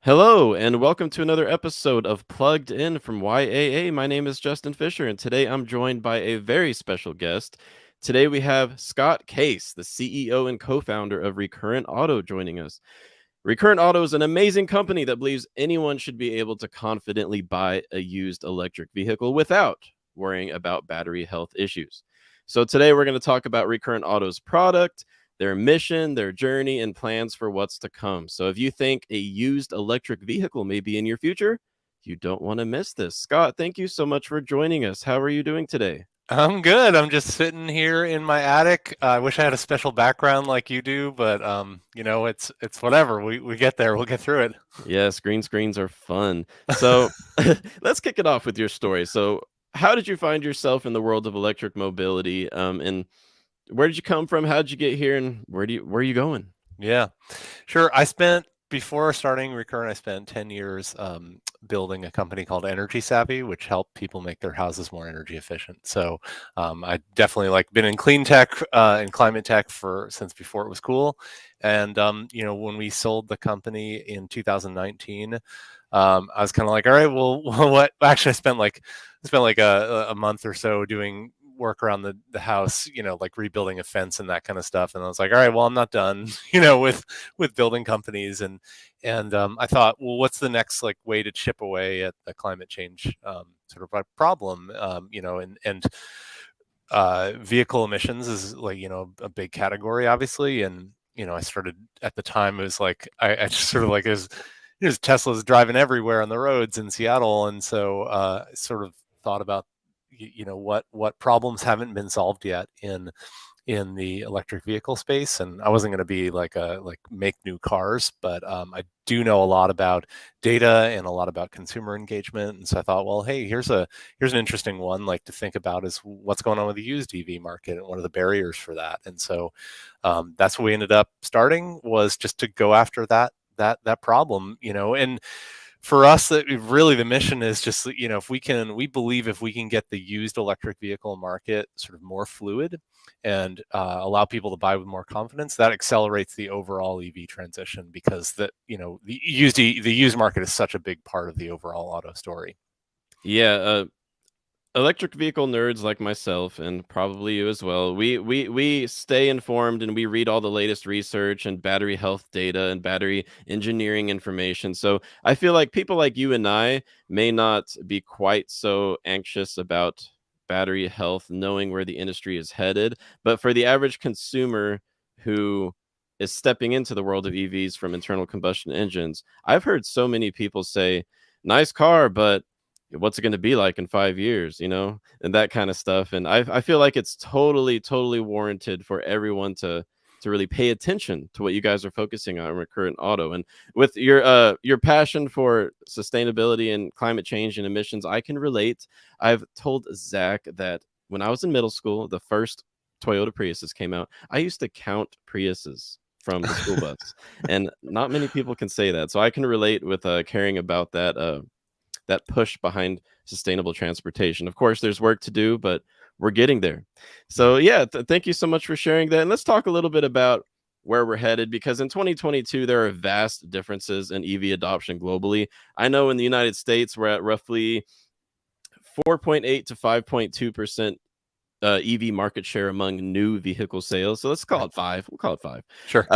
Hello, and welcome to another episode of Plugged In from YAA. My name is Justin Fischer, and today I'm joined by a very special guest. Today we have Scott Case, the CEO and co founder of Recurrent Auto, joining us. Recurrent Auto is an amazing company that believes anyone should be able to confidently buy a used electric vehicle without worrying about battery health issues. So today we're going to talk about Recurrent Auto's product, their mission, their journey, and plans for what's to come. So if you think a used electric vehicle may be in your future, you don't want to miss this. Scott, thank you so much for joining us. How are you doing today? I'm good. I'm just sitting here in my attic. I wish I had a special background like you do, but it's whatever. We get there. We'll get through it. Yes, green screens are fun. So let's kick it off with your story. So, how did you find yourself in the world of electric mobility? And where did you come from? How did you get here? And where are you going? Yeah, sure. Before starting Recurrent, I spent 10 years building a company called Energy Savvy, which helped people make their houses more energy efficient. So I definitely been in clean tech and climate tech since before it was cool. And when we sold the company in 2019, I was kind of like, all right, well, what? Actually, I spent like a month or so doing work around the house, like rebuilding a fence and that kind of stuff. And I was like, all right, well, I'm not done, with building companies. And I thought, well, what's the next way to chip away at the climate change sort of a problem? Vehicle emissions is a big category, obviously. And I started at the time. It was I just sort of there's Teslas driving everywhere on the roads in Seattle, and so sort of thought about what problems haven't been solved yet in the electric vehicle space. And I wasn't going to be make new cars, but I do know a lot about data and a lot about consumer engagement. And so I thought, well, hey, here's an interesting one to think about, is what's going on with the used EV market and what are the barriers for that. And so that's what we ended up starting, was just to go after that problem, and for us, that really the mission is just, we believe if we can get the used electric vehicle market sort of more fluid and allow people to buy with more confidence, that accelerates the overall EV transition, because the used market is such a big part of the overall auto story. Yeah, electric vehicle nerds like myself, and probably you as well, we stay informed and we read all the latest research and battery health data and battery engineering information. So I feel like people like you and I may not be quite so anxious about battery health, knowing where the industry is headed. But for the average consumer who is stepping into the world of EVs from internal combustion engines, I've heard so many people say, nice car, but what's it going to be like in 5 years, and that kind of stuff. And I feel like it's totally warranted for everyone to really pay attention to what you guys are focusing on Recurrent Auto. And with your passion for sustainability and climate change and emissions, I can relate. I've told Zach that when I was in middle school, the first Toyota Priuses came out. I used to count Priuses from the school bus, and not many people can say that. So I can relate with caring about that push behind sustainable transportation. Of course, there's work to do, but we're getting there. Yeah. So, yeah, thank you so much for sharing that. And let's talk a little bit about where we're headed, because in 2022, there are vast differences in EV adoption globally. I know in the United States, we're at roughly 4.8 to 5.2% EV market share among new vehicle sales. So let's call it five. We'll call it five. Sure.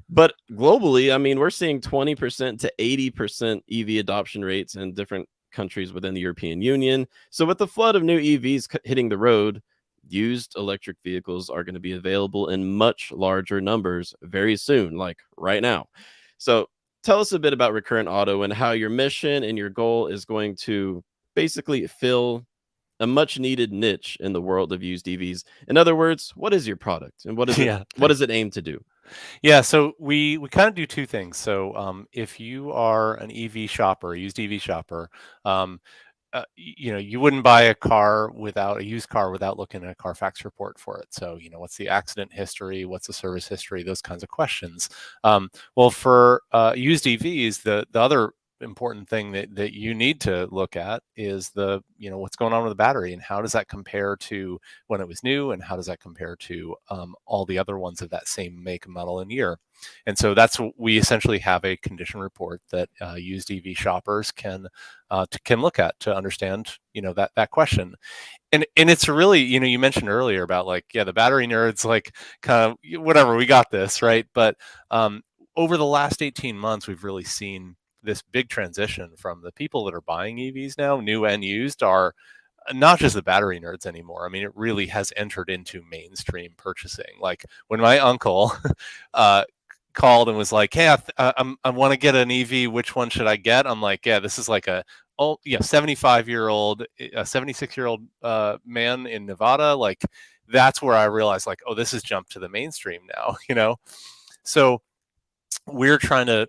But globally, I mean, we're seeing 20% to 80% EV adoption rates in different countries within the European Union. So with the flood of new EVs hitting the road, used electric vehicles are going to be available in much larger numbers very soon, like right now. So tell us a bit about Recurrent Auto and how your mission and your goal is going to basically fill a much needed niche in the world of used EVs. In other words, what is your product and Yeah. what does it aim to do? Yeah, so we kind of do two things. So if you are an EV shopper, a used EV shopper, um, you wouldn't buy a used car without looking at a Carfax report for it. So what's the accident history, what's the service history, those kinds of questions. Well, for used EVs, the other important thing that you need to look at is what's going on with the battery, and how does that compare to when it was new, and how does that compare to all the other ones of that same make, model, and year. And so that's what we essentially have a condition report that used EV shoppers can look at to understand that question. And it's really, you mentioned earlier about like, yeah, the battery nerds, like, kind of whatever, we got this, right? But over the last 18 months, we've really seen this big transition from the people that are buying EVs now, new and used, are not just the battery nerds anymore. I mean, it really has entered into mainstream purchasing. Like when my uncle called and was like, "Hey, I want to get an EV. Which one should I get?" I'm like, "Yeah, this is like a 75-year-old, a 76-year-old man in Nevada." Like that's where I realized, like, oh, this has jumped to the mainstream now. So we're trying to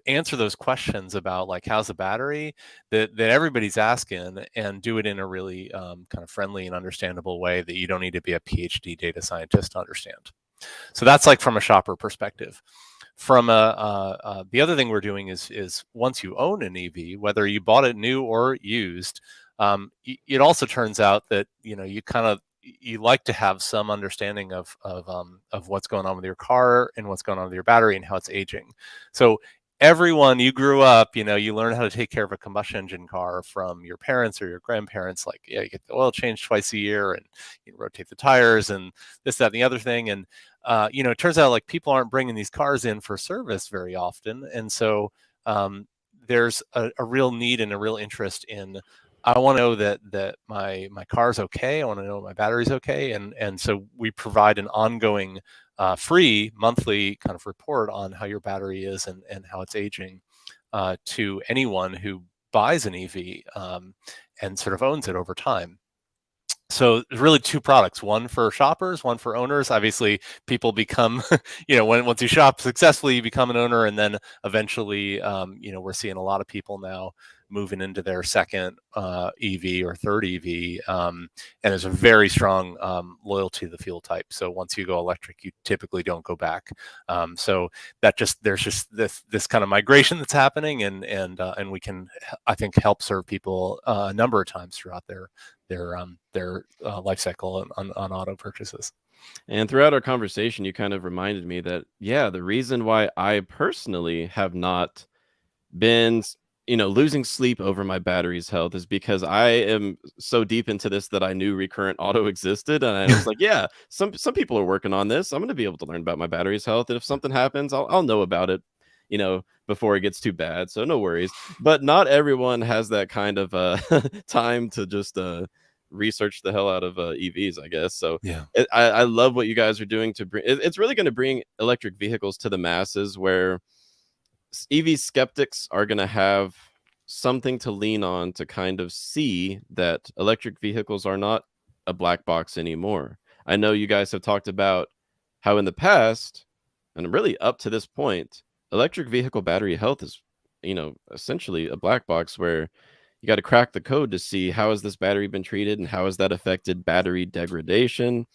answer those questions about like how's the battery that everybody's asking, and do it in a really kind of friendly and understandable way that you don't need to be a PhD data scientist to understand. So that's like from a shopper perspective. From the other thing we're doing is once you own an EV, whether you bought it new or used, it also turns out that you like to have some understanding of what's going on with your car and what's going on with your battery and how it's aging. So everyone, you grew up, you learn how to take care of a combustion engine car from your parents or your grandparents. Like, yeah, you get the oil changed twice a year, and you rotate the tires, and this, that, and the other thing. And it turns out like people aren't bringing these cars in for service very often, and so there's a real need and a real interest in, I want to know that my car's okay. I want to know my battery's okay, and so we provide an ongoing free monthly kind of report on how your battery is and how it's aging to anyone who buys an EV and sort of owns it over time. So there's really two products, one for shoppers, one for owners. Obviously, people become, once you shop successfully, you become an owner. And then eventually, we're seeing a lot of people now moving into their second EV or third EV. And there's a very strong loyalty to the fuel type. So once you go electric, you typically don't go back. So there's just this kind of migration that's happening, and we can, I think, help serve people a number of times throughout their life cycle on auto purchases. And throughout our conversation, you kind of reminded me that, yeah, the reason why I personally have not been, losing sleep over my battery's health is because I am so deep into this that I knew Recurrent Auto existed, and I was like, yeah, some people are working on this. I'm going to be able to learn about my battery's health, and if something happens, I'll know about it, before it gets too bad. So no worries. But not everyone has that kind of time to just research the hell out of EVs, I guess. So Yeah. I love what you guys are doing to bring. It's really going to bring electric vehicles to the masses, where EV skeptics are going to have something to lean on to kind of see that electric vehicles are not a black box anymore. I know you guys have talked about how in the past, and really up to this point, electric vehicle battery health is, essentially a black box where you got to crack the code to see how has this battery been treated and how has that affected battery degradation.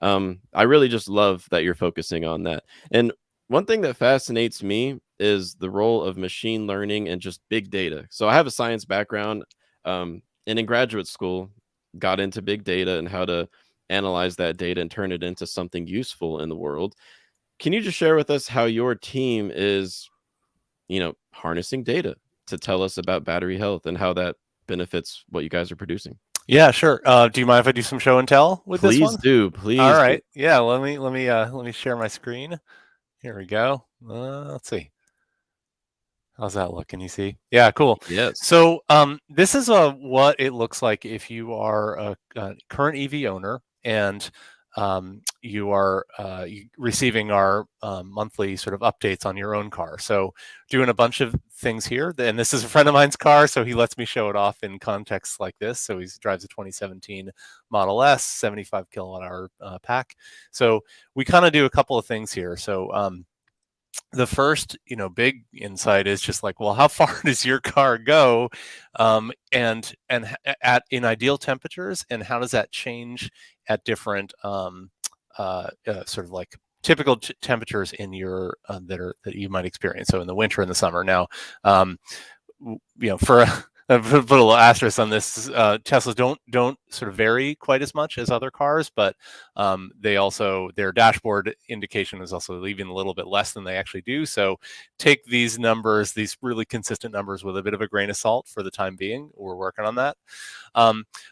I really just love that you're focusing on that. And one thing that fascinates me is the role of machine learning and just big data. So I have a science background, and in graduate school, got into big data and how to analyze that data and turn it into something useful in the world. Can you just share with us how your team is, harnessing data to tell us about battery health and how that benefits what you guys are producing? Yeah, sure. Do you mind if I do some show and tell with this one? Please do. Please All do. right. Yeah. Let me share my screen. Here we go. Let's see. How's that look? Can you see? Yeah, cool. Yes. So this is what it looks like if you are a current EV owner, and you are receiving our monthly sort of updates on your own car. So doing a bunch of things here, and this is a friend of mine's car, so he lets me show it off in contexts like this. So he drives a 2017 Model S, 75 kilowatt hour pack. So we kind of do a couple of things here. So the first, big insight is just like, well, how far does your car go, and at in ideal temperatures, and how does that change at different sort of like typical temperatures in your that you might experience. So in the winter and the summer. Now, for put a little asterisk on this. Teslas don't sort of vary quite as much as other cars, but they also, their dashboard indication is also leaving a little bit less than they actually do. So take these numbers, these really consistent numbers, with a bit of a grain of salt for the time being. We're working on that.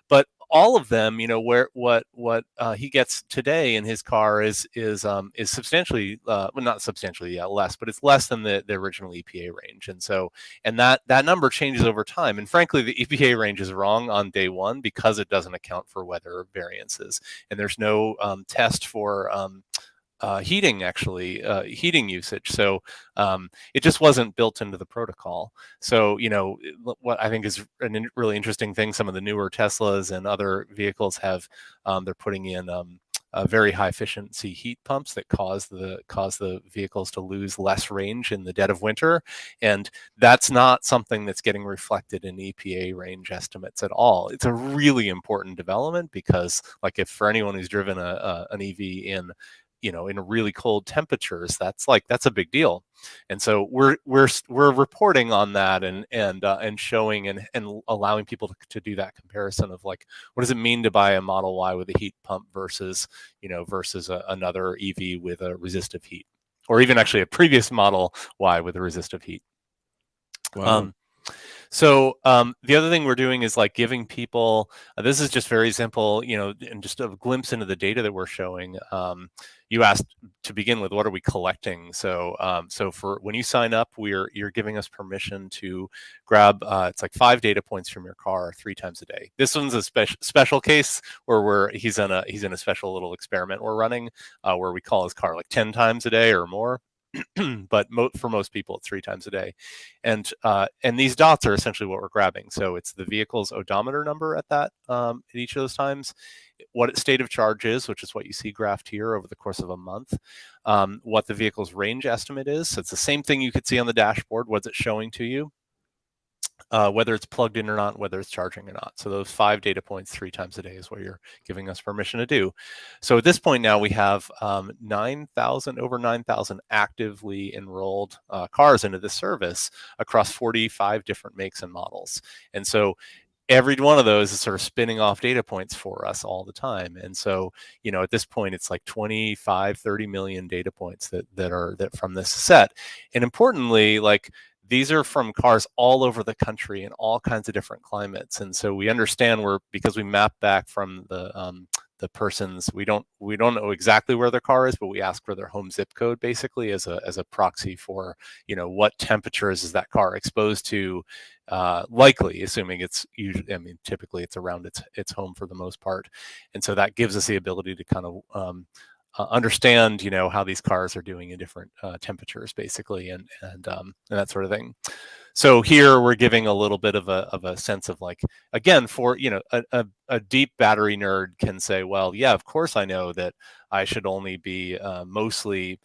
But all of them, what he gets today in his car is substantially, well, not substantially, less, but it's less than the original EPA range. And that number changes over time. And frankly, the EPA range is wrong on day one because it doesn't account for weather variances, and there's no test for heating usage. So it just wasn't built into the protocol. So what I think is a really interesting thing, some of the newer Teslas and other vehicles have, they're putting in very high efficiency heat pumps that cause the vehicles to lose less range in the dead of winter, and that's not something that's getting reflected in EPA range estimates at all. It's a really important development because, like, if for anyone who's driven an EV in really cold temperatures, that's a big deal. And so we're reporting on that and showing and allowing people to do that comparison of, like, what does it mean to buy a Model Y with a heat pump versus another EV with a resistive heat, or even actually a previous Model Y with a resistive heat. Wow. So the other thing we're doing is, like, giving people, this is just very simple, and just a glimpse into the data that we're showing. You asked to begin with, what are we collecting? So for when you sign up, you're giving us permission to grab, it's like 5 data points from your car 3 times a day. This one's a special case where he's in a special little experiment we're running, where we call his car like 10 times a day or more. But for most people, it's 3 times a day, and these dots are essentially what we're grabbing. So it's the vehicle's odometer number at each of those times, what its state of charge is, which is what you see graphed here over the course of a month, what the vehicle's range estimate is. So it's the same thing you could see on the dashboard. What's it showing to you? Whether it's plugged in or not, whether it's charging or not. So those 5 data points 3 times a day is what you're giving us permission to do. So at this point now we have over 9,000 actively enrolled cars into this service across 45 different makes and models. And so every one of those is sort of spinning off data points for us all the time. And so, at this point, it's like 25-30 million data points that from this set. And importantly, like, these are from cars all over the country in all kinds of different climates. And so we understand, because we map back from the person's, we don't know exactly where their car is, but we ask for their home zip code basically as a proxy for what temperatures is that car exposed to, likely, assuming it's usually, typically it's around its home for the most part. And so that gives us the ability to kind of understand how these cars are doing in different temperatures basically, and that sort of thing. So here we're giving a little bit of a sense of, like, again, for a deep battery nerd can say, well, yeah, of course I know that I should only be mostly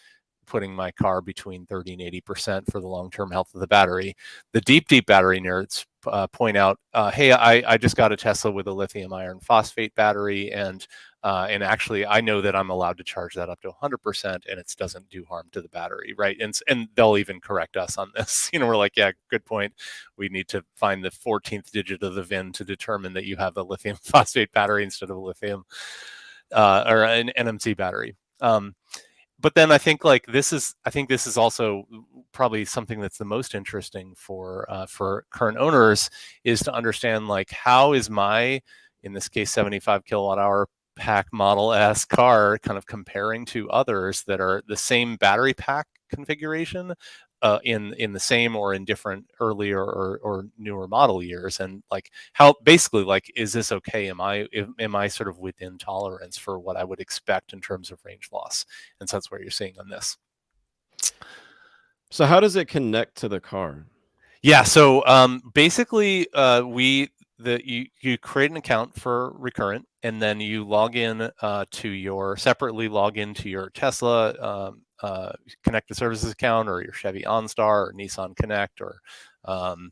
putting my car between 30 and 80% for the long-term health of the battery. The deep battery nerds point out, hey, I just got a Tesla with a lithium iron phosphate battery, and actually I know that I'm allowed to charge that up to 100% and it doesn't do harm to the battery, right? And they'll even correct us on this. We're like, yeah, good point. We need to find the 14th digit of the VIN to determine that you have a lithium phosphate battery instead of a lithium or an NMC battery. But then I think this is also probably something that's the most interesting for current owners, is to understand, like, how is my, in this case, 75 kilowatt hour pack Model S car kind of comparing to others that are the same battery pack configuration in the same or in different earlier or newer model years, and like how basically, like, is this okay? Am I sort of within tolerance for what I would expect in terms of range loss? And so that's what you're seeing on this. So how does it connect to the car? Yeah. So basically, you create an account for Recurrent, and then you log in separately log into your Tesla connected services account, or your Chevy OnStar, or Nissan Connect, or I've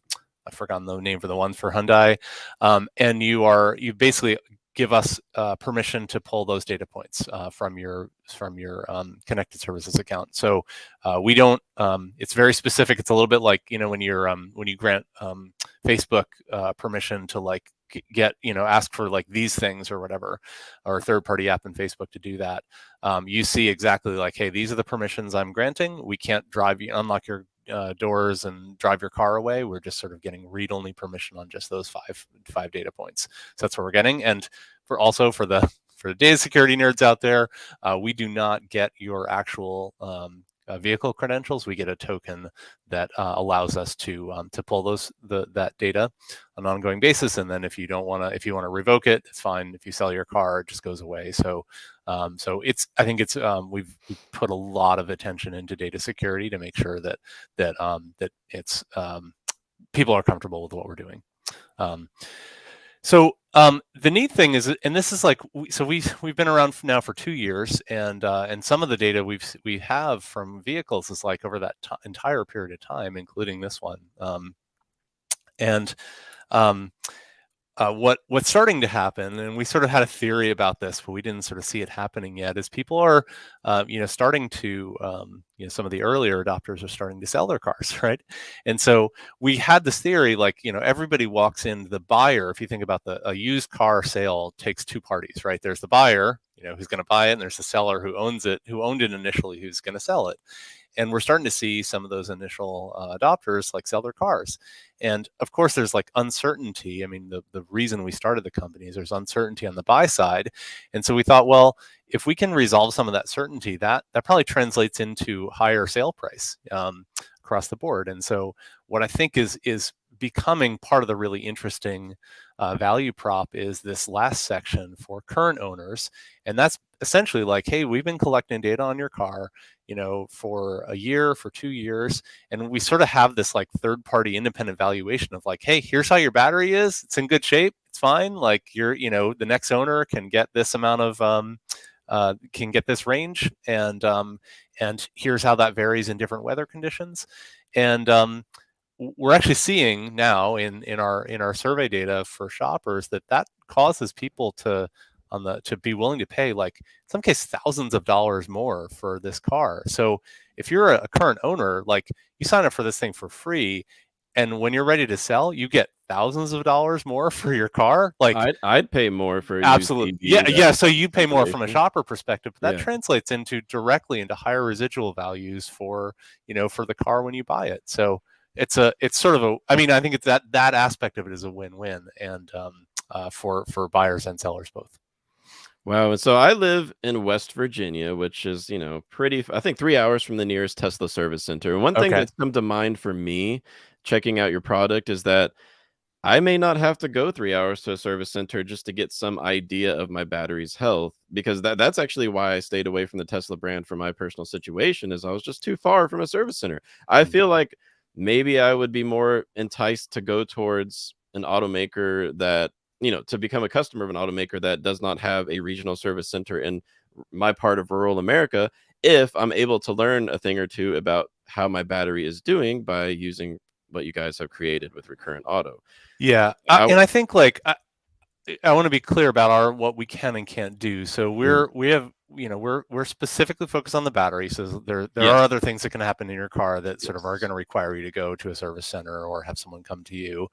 forgotten the name for the ones for Hyundai. And you basically give us permission to pull those data points from your connected services account. So we don't. It's very specific. It's a little bit like when you grant Facebook permission to like get ask for like these things or whatever, or a third-party app in Facebook to do that. You see exactly like, hey, these are the permissions I'm granting. We can't unlock your doors and drive your car away. We're just sort of getting read-only permission on just those five data points. So that's what we're getting. And for the data security nerds out there, we do not get your actual vehicle credentials. We get a token that allows us to pull that data on an ongoing basis. And then if you want to revoke it, it's fine. If you sell your car, it just goes away. So I think we've put a lot of attention into data security to make sure that it's people are comfortable with what we're doing. So the neat thing is, and this is like, we've been around now for 2 years, and some of the data we have from vehicles is like over that entire period of time, including this one. What's starting to happen, and we sort of had a theory about this, but we didn't sort of see it happening yet, is people are, starting to, some of the earlier adopters are starting to sell their cars, right? And so we had this theory, like, everybody walks in, the buyer, if you think about a used car sale takes two parties, right? There's the buyer, who's going to buy it, and there's the seller who owned it initially, who's going to sell it. And we're starting to see some of those initial adopters like sell their cars. And of course, there's like uncertainty. I mean, the reason we started the company is there's uncertainty on the buy side. And so we thought, well, if we can resolve some of that certainty, that probably translates into higher sale price across the board. And so what I think is becoming part of the really interesting value prop is this last section for current owners. And that's essentially like, hey, we've been collecting data on your car, for a year, for 2 years. And we sort of have this like third-party independent valuation of like, hey, here's how your battery is. It's in good shape. It's fine. Like the next owner can get this amount of, can get this range. And here's how that varies in different weather conditions. And we're actually seeing now in our survey data for shoppers that causes people to be willing to pay, like in some cases, thousands of dollars more for this car. So if you're a current owner, like you sign up for this thing for free, and when you're ready to sell, you get thousands of dollars more for your car. Like I'd pay more for a used absolutely, EV. yeah. So you pay more from a shopper perspective, but that Yeah. translates directly into higher residual values for the car when you buy it. So it's sort of I think it's that aspect of it is a win-win, and for buyers and sellers both. Wow. And so I live in West Virginia, which is, I think 3 hours from the nearest Tesla service center. And one thing Okay. that's come to mind for me checking out your product is that I may not have to go 3 hours to a service center just to get some idea of my battery's health, because that's actually why I stayed away from the Tesla brand for my personal situation, is I was just too far from a service center. I feel like maybe I would be more enticed to go towards an automaker that, to become a customer of an automaker that does not have a regional service center in my part of rural America, if I'm able to learn a thing or two about how my battery is doing by using what you guys have created with Recurrent Auto. Yeah. And I think like, I want to be clear about what we can and can't do. So we're specifically focused on the battery. So there are other things that can happen in your car that sort of are going to require you to go to a service center or have someone come to you.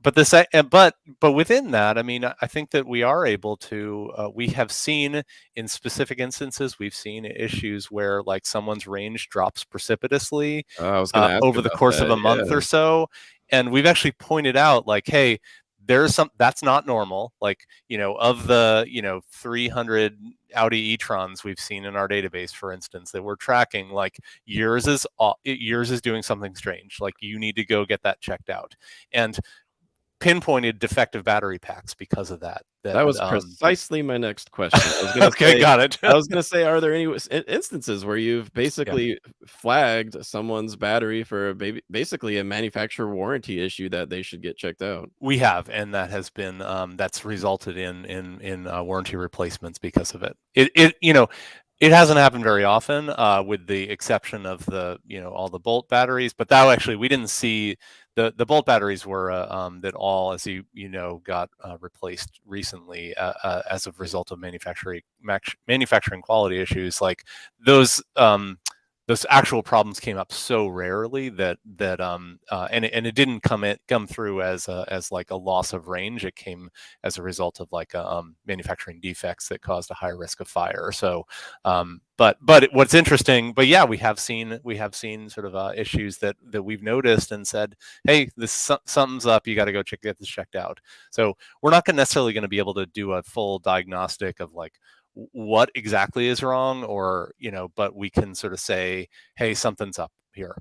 But within that, I think that we are able to. We have seen in specific instances, we've seen issues where like someone's range drops precipitously I was going to ask over the about course that. of a month or so, and we've actually pointed out like, hey, there's that's not normal. Like, of the 300 Audi e-trons we've seen in our database, for instance, that we're tracking, like yours is doing something strange. Like you need to go get that checked out. And pinpointed defective battery packs because of that. That was precisely my next question. I was gonna okay, say, got it. I was going to say, are there any instances where you've basically flagged someone's battery for basically a manufacturer warranty issue that they should get checked out? We have, and that has been that's resulted in warranty replacements because of it. It hasn't happened very often, with the exception of the all the Bolt batteries. But that actually we didn't see the Bolt batteries were that all, as got replaced recently as a result of manufacturing quality issues. Like those those actual problems came up so rarely and it didn't come through as like a loss of range. It came as a result of like manufacturing defects that caused a higher risk of fire. So but what's interesting, but yeah, we have seen sort of issues that we've noticed and said, hey, something's up. You got to go get this checked out. So we're not necessarily going to be able to do a full diagnostic of like what exactly is wrong, or but we can sort of say, hey, something's up here,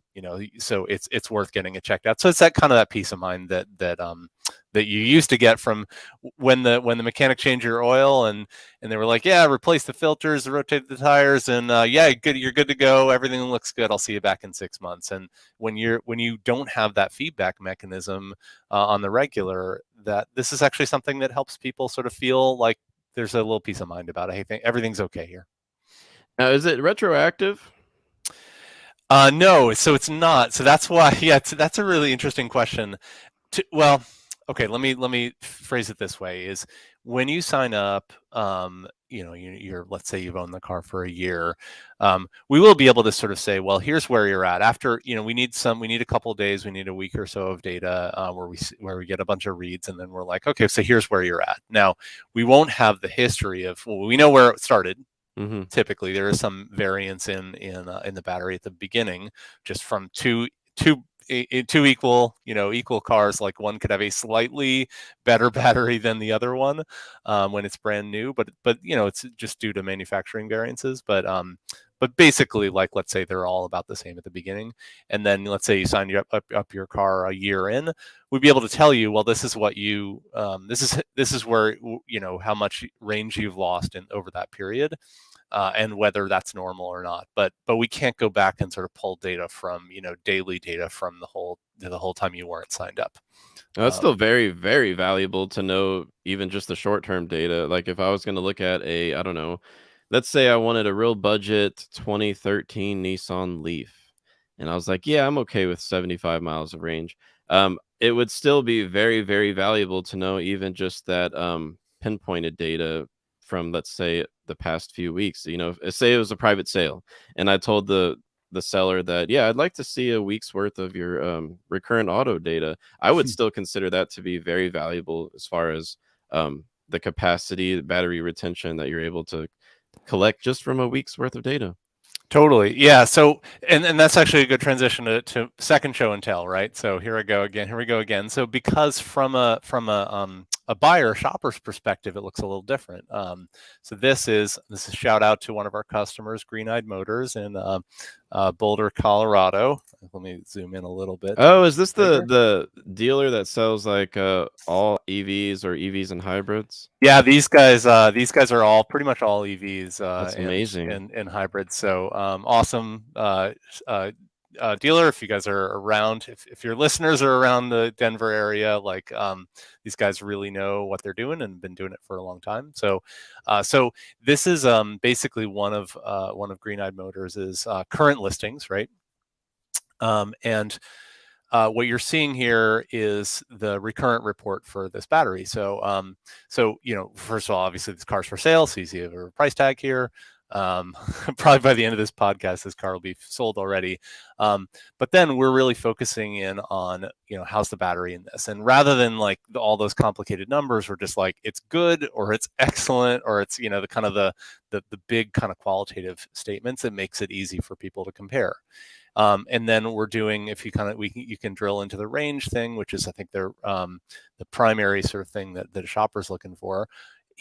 so it's worth getting it checked out. So it's that kind of that peace of mind that you used to get from when the mechanic changed your oil, and they were like, yeah, replace the filters, rotate the tires, and yeah, good, you're good to go, everything looks good, I'll see you back in 6 months. And when you don't have that feedback mechanism on the regular, that this is actually something that helps people sort of feel like there's a little peace of mind about it. Hey, everything's okay here. Now, is it retroactive? No, so it's not. So that's why, yeah, that's a really interesting question. Well, okay, let me phrase it this way: is when you sign up, you're, let's say you've owned the car for a year, we will be able to sort of say, well, here's where you're at. After, we need a couple of days, we need a week or so of data where we get a bunch of reads, and then we're like, okay, so here's where you're at. Now, we won't have the history of, well, we know where it started. Mm-hmm. Typically, there is some variance in the battery at the beginning, just from two equal cars. Like one could have a slightly better battery than the other one when it's brand new, but it's just due to manufacturing variances. But basically, like, let's say they're all about the same at the beginning, and then let's say you sign up your car a year in, we'd be able to tell you, well, this is what this is where how much range you've lost in over that period, and whether that's normal or not. But we can't go back and sort of pull data from daily data from the whole time you weren't signed up. That's still very, very valuable to know, even just the short-term data. Like if I was going to look at a, I don't know, let's say I wanted a real budget 2013 Nissan Leaf, and I was like, yeah, I'm okay with 75 miles of range. It would still be very, very valuable to know even just that pinpointed data from, let's say, the past few weeks. Say it was a private sale, and I told the seller that, yeah, I'd like to see a week's worth of your recurrent auto data. I would still consider that to be very valuable as far as the capacity, the battery retention that you're able to collect just from a week's worth of data. Totally. Yeah. So, and that's actually a good transition to second show and tell, right? So here I go again. Here we go again. So because from a buyer shopper's perspective, it looks a little different. So this is a shout out to one of our customers, Green Eyed Motors in Boulder, Colorado. Let me zoom in a little bit. Oh, is this the dealer that sells like all EVs or EVs and hybrids? Yeah, these guys are all pretty much all EVs That's amazing. and hybrids. So awesome dealer. If you guys are around, if your listeners are around the Denver area, like these guys really know what they're doing and been doing it for a long time. So this is basically one of Green Eyed Motors' current listings, right? And what you're seeing here is the recurrent report for this battery. So first of all, obviously this car's for sale, so you see a price tag here. Probably by the end of this podcast, this car will be sold already. But then we're really focusing in on, how's the battery in this? And rather than like all those complicated numbers, we're just like, it's good or it's excellent, or it's, the kind of the big kind of qualitative statements that makes it easy for people to compare. And then we're doing, if you you can drill into the range thing, which is, I think, the primary sort of thing that a shopper's looking for.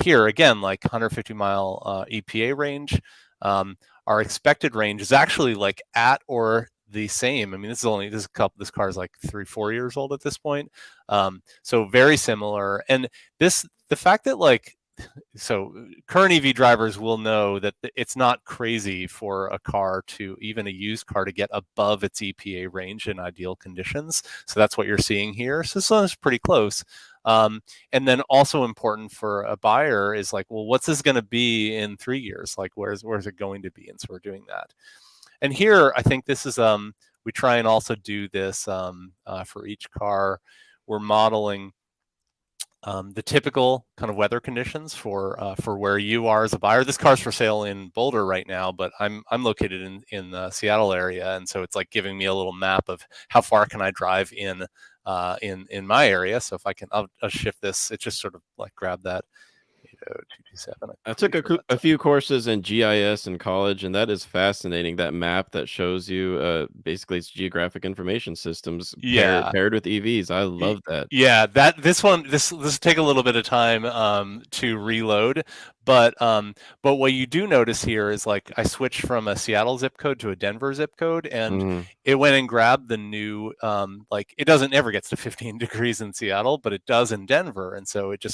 Here again, like 150-mile EPA range, our expected range is actually like at or the same. I mean, this car is like 3-4 years old at this point, so very similar. And the fact that like so current EV drivers will know that it's not crazy for a car to, even a used car, to get above its EPA range in ideal conditions. So that's what you're seeing here. So this one's pretty close. And then also important for a buyer is like, well, what's this going to be in 3 years? Like, where's it going to be? And so we're doing that. And here, I think this is, we try and also do this for each car. We're modeling the typical kind of weather conditions for where you are as a buyer. This car's for sale in Boulder right now, but I'm located in the Seattle area, and so it's like giving me a little map of how far can I drive in my area. So if I can, I'll shift this. It just sort of like grab that 80227. I took a few courses in GIS in college, and that is fascinating. That map that shows you, basically it's geographic information systems Yeah. paired with EVs. I love that. Yeah, this one this take a little bit of time to reload, but what you do notice here is like I switched from a Seattle zip code to a Denver zip code, and Mhm. it went and grabbed the new like it doesn't ever gets to 15 degrees in Seattle, but it does in Denver, and so it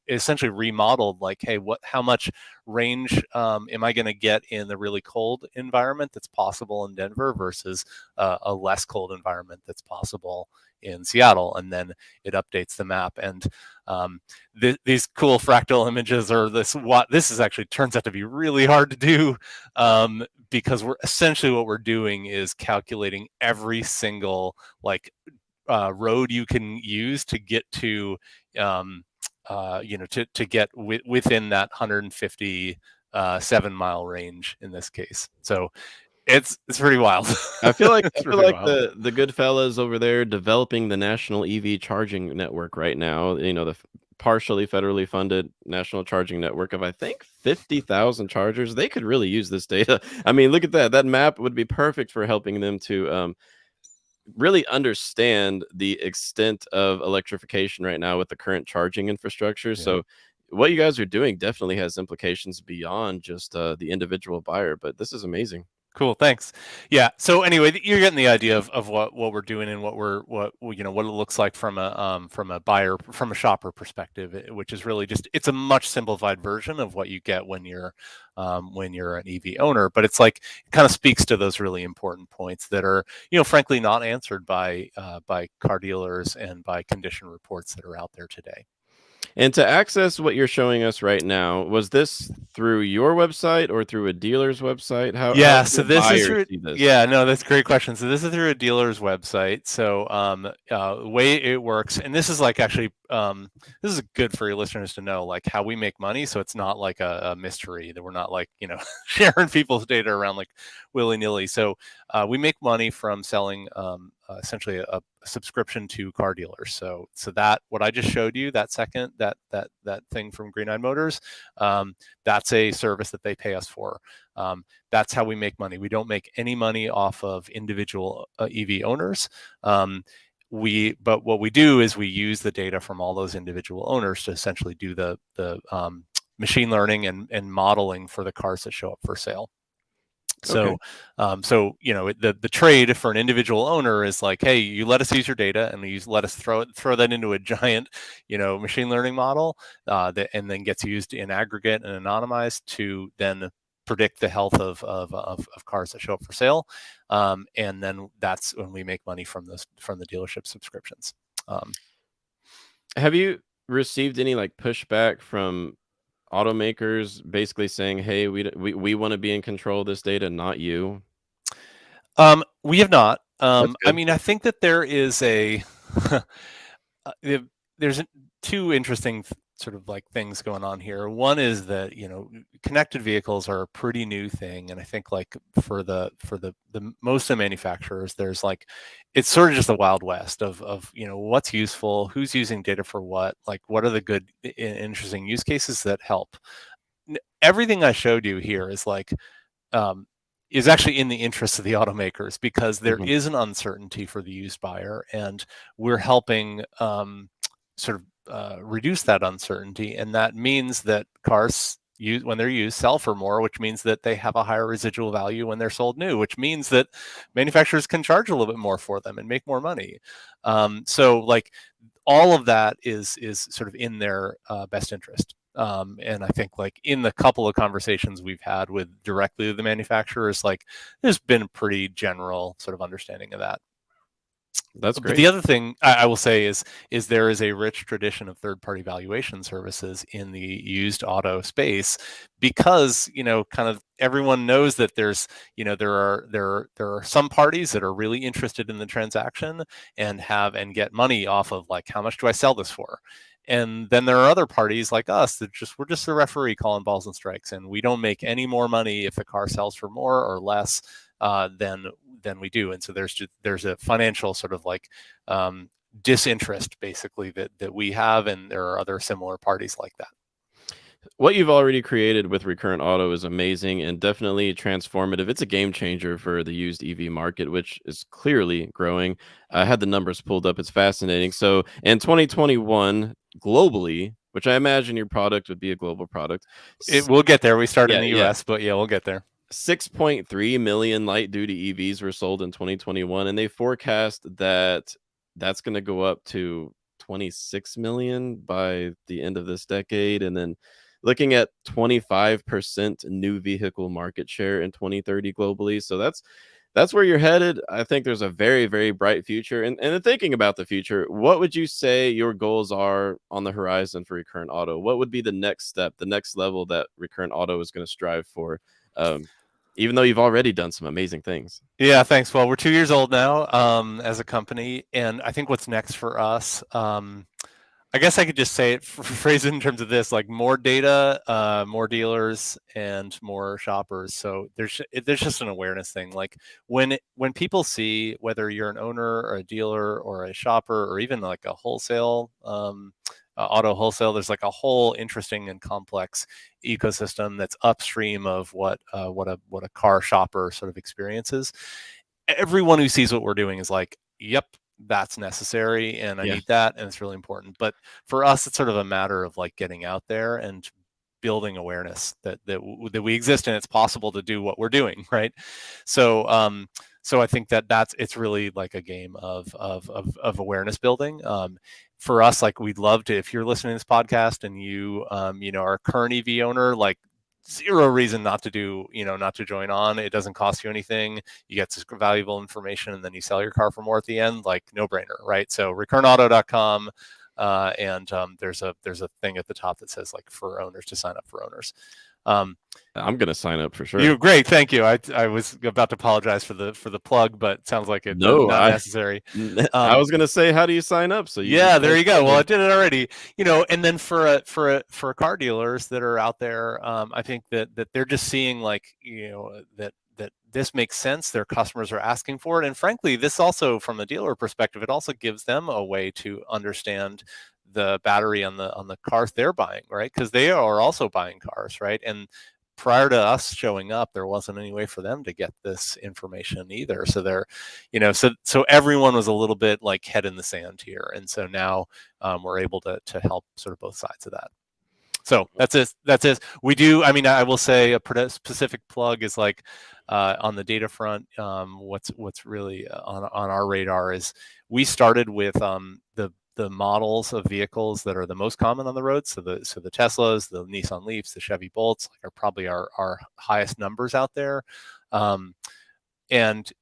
essentially remodeled like, hey, how much range am I going to get in the really cold environment that's possible in Denver versus a less cold environment that's possible in Seattle, and then it updates the map. And these cool fractal images, or this is actually turns out to be really hard to do, because we're essentially what we're doing is calculating every single like road you can use to get to to get within that 150 7-mile range in this case. So it's pretty wild. I feel like It's pretty wild. the good fellas over there developing the national EV charging network right now, the partially federally funded national charging network of, I think, 50,000 chargers. They could really use this data. I mean, look at that. That map would be perfect for helping them to, really understand the extent of electrification right now with the current charging infrastructure. Yeah. So what you guys are doing definitely has implications beyond just, the individual buyer, but this is amazing. Cool, thanks. Yeah. So anyway, you're getting the idea of what we're doing and what it looks like from a buyer, from a shopper perspective, which is really just, it's a much simplified version of what you get when you're an EV owner. But it's like it kind of speaks to those really important points that are, frankly, not answered by car dealers and by condition reports that are out there today. And to access what you're showing us right now, was this through your website or through a dealer's website? How Yeah, can so a this is buyer through, see this? yeah, no, that's a great question. So this is through a dealer's website. So the way it works, and this is like actually, this is good for your listeners to know, like how we make money. So it's not like a mystery that we're not like, sharing people's data around like willy-nilly. So we make money from selling essentially a subscription to car dealers. So that what I just showed you, that second, that thing from Green Eye Motors, that's a service that they pay us for. That's how we make money. We don't make any money off of individual EV owners. But what we do is we use the data from all those individual owners to essentially do the machine learning and modeling for the cars that show up for sale. Okay. So, the trade for an individual owner is like, hey, you let us use your data, and you let us throw that into a giant, machine learning model, and then gets used in aggregate and anonymized to then predict the health of cars that show up for sale, and then that's when we make money from the dealership subscriptions. Have you received any, like, pushback from automakers basically saying, "Hey, we wanna be in control of this data, not you"? We have not. That's I good. mean, I think that there is there's two interesting sort of like things going on here. One is that connected vehicles are a pretty new thing, and I think like for the most of the manufacturers, there's like it's sort of just the wild west of what's useful, who's using data for what, like what are the good interesting use cases that help. Everything I showed you here is like um, is actually in the interest of the automakers, because there Mhm. is an uncertainty for the used buyer, and we're helping sort of reduce that uncertainty, and that means that cars when they're used sell for more, which means that they have a higher residual value when they're sold new, which means that manufacturers can charge a little bit more for them and make more money. So like all of that is sort of in their best interest. And I think like in the couple of conversations we've had with directly with the manufacturers, like there's been a pretty general sort of understanding of that. That's But great. the other thing I will say is there is a rich tradition of third-party valuation services in the used auto space, because kind of everyone knows that there's there are some parties that are really interested in the transaction and get money off of like, how much do I sell this for? And then there are other parties like us that we're just the referee calling balls and strikes, and we don't make any more money if the car sells for more or less than we do. And so there's a financial sort of like disinterest basically that we have, and there are other similar parties like that. What you've already created with Recurrent Auto is amazing and definitely transformative. It's a game changer for the used EV market, which is clearly growing. I had the numbers pulled up. It's fascinating. So in 2021, globally, which I imagine your product would be a global product. We'll get there. We start in Yeah, the yeah. US, but yeah, we'll get there. 6.3 million light duty EVs were sold in 2021, and they forecast that that's going to go up to 26 million by the end of this decade. And then looking at 25% new vehicle market share in 2030 globally. So that's where you're headed. I think there's a very, very bright future. And in thinking about the future, what would you say your goals are on the horizon for Recurrent Auto? What would be the next step, the next level that Recurrent Auto is going to strive for? Um, even though you've already done some amazing things. Yeah, thanks. Well, we're 2 years old now as a company, and I think what's next for us, I guess I could just say it, phrase it in terms of this: like more data, more dealers, and more shoppers. So there's just an awareness thing. Like when people see, whether you're an owner or a dealer or a shopper or even like a wholesale auto wholesale, there's like a whole interesting and complex ecosystem that's upstream of what a car shopper sort of experiences. Everyone who sees what we're doing is like, yep, that's necessary and I Yeah. need that, and it's really important. But for us, it's sort of a matter of like getting out there and building awareness that we exist and it's possible to do what we're doing, right? So I think it's really like a game of awareness building. For us, like we'd love to, if you're listening to this podcast and you are a current EV owner, like zero reason not to join on. It doesn't cost you anything. You get this valuable information, and then you sell your car for more at the end. Like, no brainer, right? So recurrentauto.com, and there's a thing at the top that says like for owners, to sign up for owners. I'm gonna sign up for You sure. great, thank you. I was about to apologize for the plug, but it sounds like it's No, not necessary. I was gonna say, how do you sign up? So you Yeah, there kind you of go. Well, I told did it already. And then for car dealers that are out there, I think that they're just seeing like that this makes sense. Their customers are asking for it, and frankly, this also, from a dealer perspective, it also gives them a way to understand the battery on the cars they're buying, right? Because they are also buying cars, right? And prior to us showing up, there wasn't any way for them to get this information either. So so everyone was a little bit like head in the sand here, and so now we're able to help sort of both sides of that. So that's it. That's it. We do. I mean, I will say a specific plug is like on the data front. What's really on our radar is we started with the models of vehicles that are the most common on the road. So the Teslas, the Nissan Leafs, the Chevy Bolts, like, are probably our highest numbers out there. And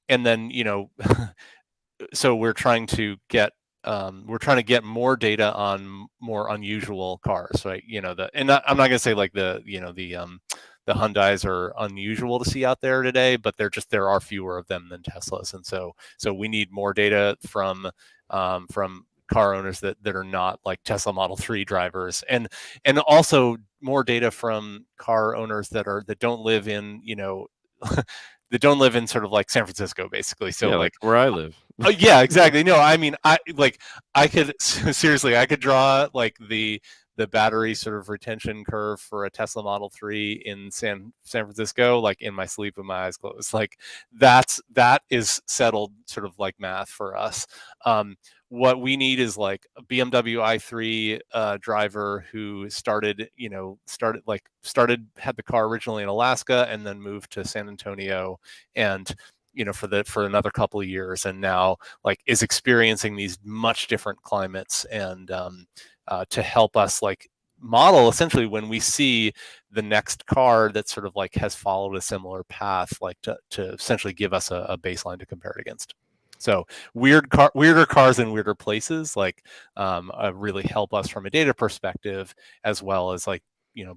then so we're trying to get more data on more unusual cars, right? I'm not going to say like the Hyundais are unusual to see out there today, but there are fewer of them than Teslas, and so we need more data from car owners that are not like Tesla Model 3 drivers, and also more data from car owners that don't live in that don't live in sort of like San Francisco, basically. So yeah, like like where I live. yeah, exactly. No, I mean, I could seriously, I could draw like the battery sort of retention curve for a Tesla Model 3 in San Francisco, like in my sleep with my eyes closed. Like that is settled sort of like math for us. What we need is like a BMW i3 driver who had the car originally in Alaska and then moved to San Antonio, and for another couple of years, and now like is experiencing these much different climates, and to help us like model essentially when we see the next car that sort of like has followed a similar path, like to essentially give us a baseline to compare it against. So weirder cars in weirder places, like really help us from a data perspective, as well as like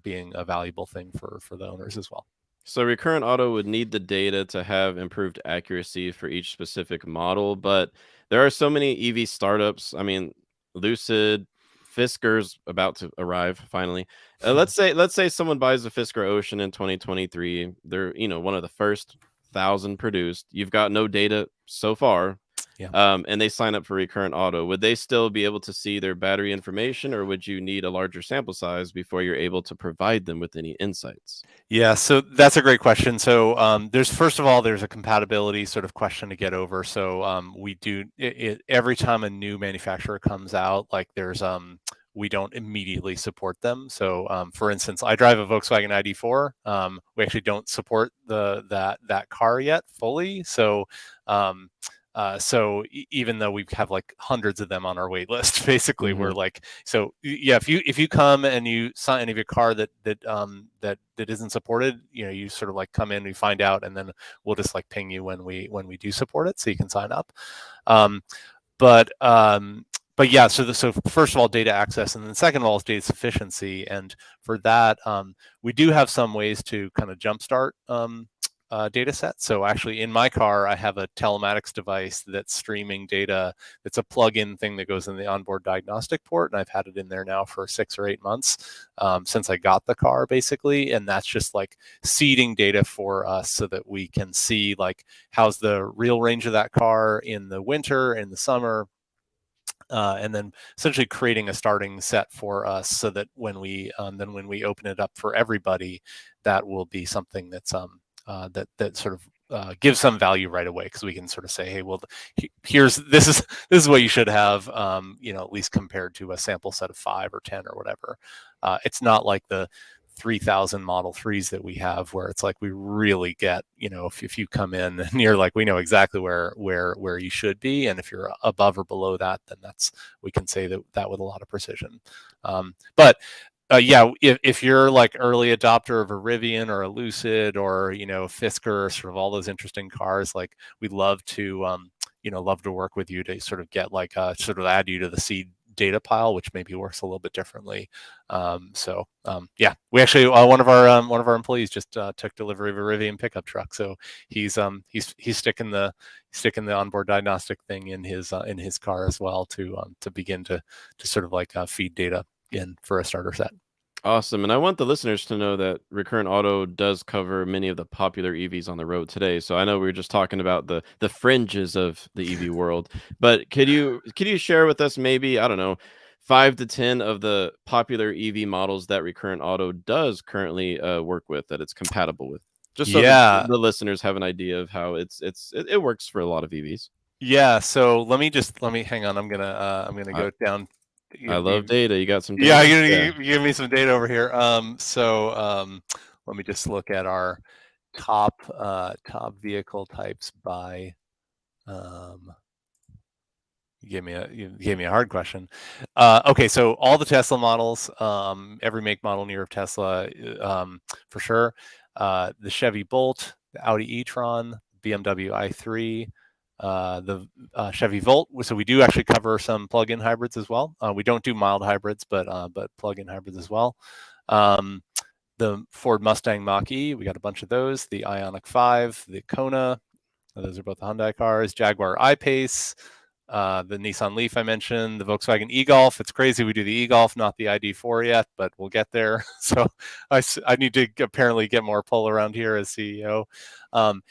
being a valuable thing for the owners as well. So Recurrent Auto would need the data to have improved accuracy for each specific model, but there are so many EV startups. I mean, Lucid, Fisker's about to arrive finally. Let's say someone buys a Fisker Ocean in 2023. They're, one of the first 1,000 produced. You've got no data so far. Yeah. And they sign up for Recurrent Auto. Would they still be able to see their battery information, or would you need a larger sample size before you're able to provide them with any insights? Yeah, so that's a great question. So first of all, there's a compatibility sort of question to get over. So we do every time a new manufacturer comes out, like we don't immediately support them. So for instance, I drive a Volkswagen ID4. We actually don't support that car yet fully. So even though we have like hundreds of them on our wait list, basically we're like, so yeah, if you come and you sign any of your car that isn't supported, you sort of like come in, we find out, and then we'll just like ping you when we do support it, so you can sign up. But yeah, so first of all, data access, and then second of all is data sufficiency. And for that, we do have some ways to kind of jumpstart data set. So actually in my car, I have a telematics device that's streaming data. It's a plug-in thing that goes in the onboard diagnostic port. And I've had it in there now for 6 or 8 months since I got the car, basically. And that's just like seeding data for us so that we can see like how's the real range of that car in the winter, in the summer, and then essentially creating a starting set for us so that when we open it up for everybody, that will be something that's that sort of gives some value right away, because we can sort of say, hey, well, this is what you should have, at least compared to a sample set of 5 or 10 or whatever. It's not like the 3,000 Model 3s that we have, where it's like we really get, if you come in and you're like, we know exactly where you should be, and if you're above or below that, then we can say that with a lot of precision. But yeah, if you're like early adopter of a Rivian or a Lucid or Fisker, sort of all those interesting cars, like we'd love to work with you to sort of get like sort of add you to the seed data pile, which maybe works a little bit differently. Yeah, we actually one of our employees just took delivery of a Rivian pickup truck, so he's sticking the onboard diagnostic thing in his car as well to begin to sort of like feed data in for a starter set. Awesome. And I want the listeners to know that Recurrent Auto does cover many of the popular EVs on the road today. So I know we were just talking about the fringes of the EV world, but could you share with us maybe, I don't know, 5 to 10 of the popular EV models that Recurrent Auto does currently work with, that it's compatible with? Just so Yeah. the listeners have an idea of how it works for a lot of EVs. Yeah, so let me hang on. I'm gonna go down. I love data. You got some Yeah, data? you're gonna give me some data over here. Let me just look at our top vehicle types by. You gave me a hard question. Okay, so all the Tesla models, every make, model, year of Tesla, for sure. The Chevy Bolt, the Audi e-tron, BMW i3, the Chevy Volt. So we do actually cover some plug-in hybrids as well. We don't do mild hybrids, but plug-in hybrids as well. The Ford Mustang Mach-E, we got a bunch of those. The Ioniq 5, the Kona, those are both the Hyundai cars. Jaguar I-Pace, the Nissan Leaf I mentioned, the Volkswagen e-Golf. It's crazy we do the e-Golf, not the ID4 yet, but we'll get there. So I need to apparently get more pull around here as CEO. And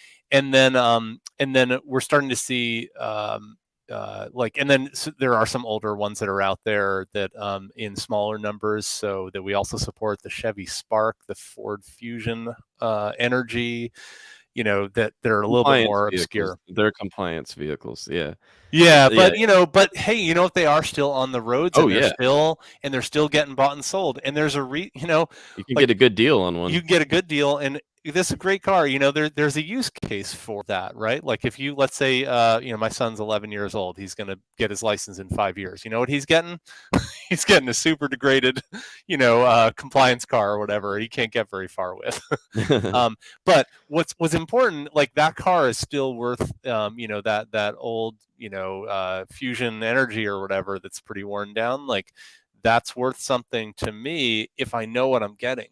then we're starting to see there are some older ones that are out there that in smaller numbers, so that we also support the Chevy Spark, the Ford Fusion Energy, that they're a little bit more obscure. They're compliance vehicles, yeah. Yeah, but hey, if they are still on the roads, and they're still getting bought and sold, and there's you can get a good deal on one. You can get a good deal, and this is a great car. There's a use case for that, right? Like if you, let's say, my son's 11 years old, he's going to get his license in 5 years. You know what he's getting? He's getting a super degraded, compliance car or whatever. He can't get very far with. But what's important, like that car is still worth, that old, Fusion Energy or whatever that's pretty worn down. Like that's worth something to me if I know what I'm getting.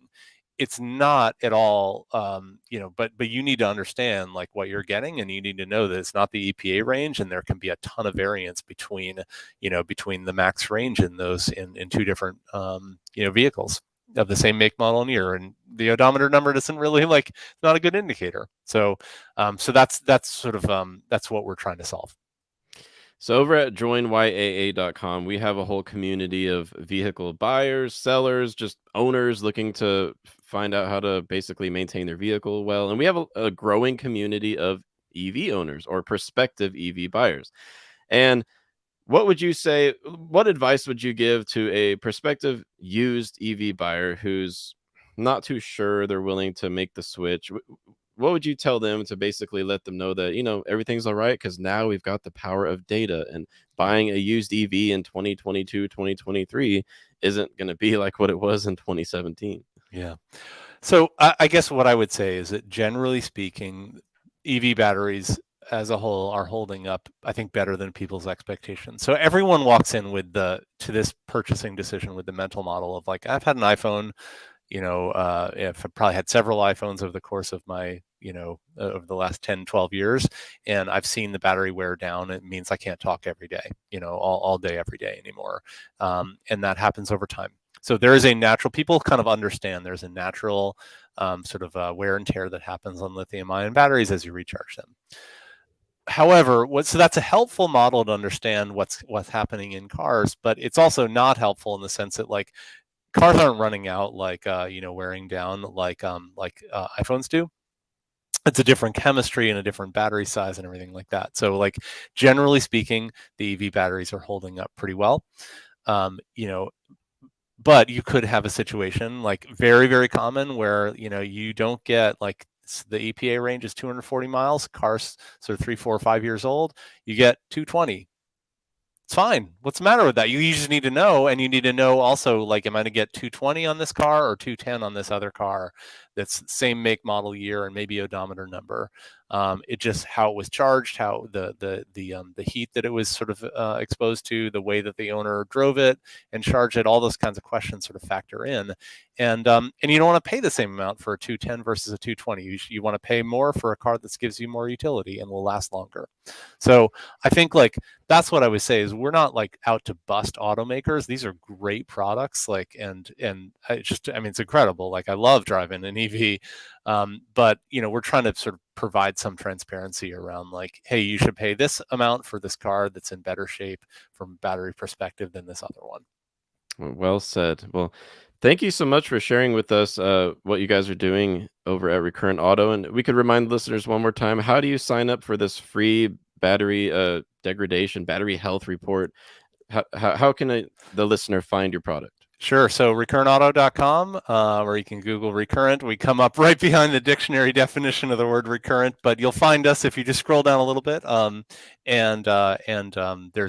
It's not at all, but you need to understand like what you're getting, and you need to know that it's not the EPA range, and there can be a ton of variance between the max range in those in two different vehicles of the same make, model, and year, and the odometer number doesn't really not a good indicator. So that's sort of that's what we're trying to solve. So over at joinyaa.com, we have a whole community of vehicle buyers, sellers, just owners looking to find out how to basically maintain their vehicle well. And we have a growing community of EV owners or prospective EV buyers. And what would you say? What advice would you give to a prospective used EV buyer who's not too sure they're willing to make the switch? What would you tell them to basically let them know that, everything's all right? Because now we've got the power of data, and buying a used EV in 2022, 2023 isn't going to be like what it was in 2017. Yeah. So I guess what I would say is that generally speaking, EV batteries as a whole are holding up, I think, better than people's expectations. So everyone walks in to this purchasing decision with the mental model of like, I've had an iPhone, if I probably had several iPhones over the course of my, over the last 10, 12 years, and I've seen the battery wear down. It means I can't talk every day, all day, every day anymore. And that happens over time. So there is a natural, people kind of understand there's a natural sort of wear and tear that happens on lithium ion batteries as you recharge them. However, so that's a helpful model to understand what's happening in cars, but it's also not helpful in the sense that like cars aren't running out wearing down like iPhones do. It's a different chemistry and a different battery size and everything like that. So like generally speaking, the EV batteries are holding up pretty well. But you could have a situation like very, very common where, you don't get like the EPA range is 240 miles, cars sort of 3, 4, 5 years old, you get 220. It's fine. What's the matter with that? You just need to know, and you need to know also, like, am I going to get 220 on this car or 210 on this other car that's same make, model, year, and maybe odometer number? It just how it was charged, how the heat that it was sort of exposed to, the way that the owner drove it and charged it, all those kinds of questions sort of factor in. And you don't want to pay the same amount for a 210 versus a 220. You want to pay more for a car that gives you more utility and will last longer. So I think like that's what I would say is we're not like out to bust automakers. These are great products, like and it's incredible. Like I love driving an EV, but we're trying to sort of provide some transparency around like, hey, you should pay this amount for this car that's in better shape from a battery perspective than this other one. Well said. Well, thank you so much for sharing with us what you guys are doing over at Recurrent Auto. And we could remind listeners one more time, how do you sign up for this free battery degradation, battery health report? How can the listener find your product? Sure. So recurrentauto.com, or you can Google recurrent. We come up right behind the dictionary definition of the word recurrent, but you'll find us if you just scroll down a little bit. There's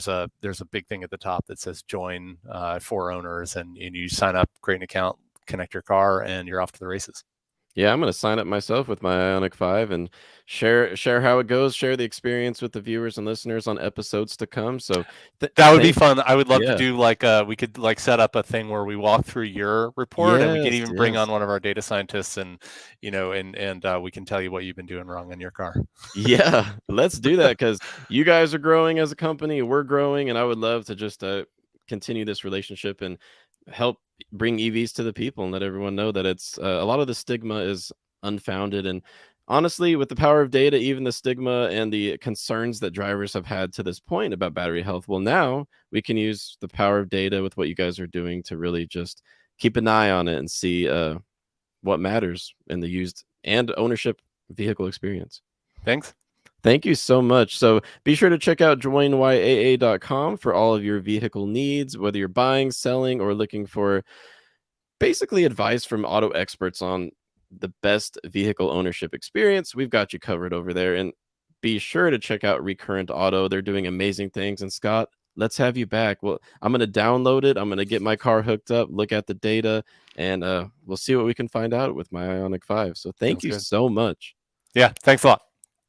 a big thing at the top that says join for owners, and you sign up, create an account, connect your car, and you're off to the races. Yeah, I'm gonna sign up myself with my Ioniq 5 and share how it goes, share the experience with the viewers and listeners on episodes to come. So that would be fun. I would love to yeah. do like we could like set up a thing where we walk through your report, and we could even bring on one of our data scientists, and we can tell you what you've been doing wrong in your car. Yeah, let's do that because you guys are growing as a company, we're growing, and I would love to just continue this relationship and help bring EVs to the people and let everyone know that it's a lot of the stigma is unfounded. And honestly, with the power of data, even the stigma and the concerns that drivers have had to this point about battery health, well, now we can use the power of data with what you guys are doing to really just keep an eye on it and see what matters in the used and ownership vehicle experience. Thanks. Thank you so much. So be sure to check out joinyaa.com for all of your vehicle needs, whether you're buying, selling, or looking for basically advice from auto experts on the best vehicle ownership experience, we've got you covered over there. And be sure to check out Recurrent Auto. They're doing amazing things. And Scott, let's have you back. Well, I'm going to download it. I'm going to get my car hooked up, look at the data, and we'll see what we can find out with my Ioniq 5. So thank Sounds you good. so much. Yeah, thanks a lot.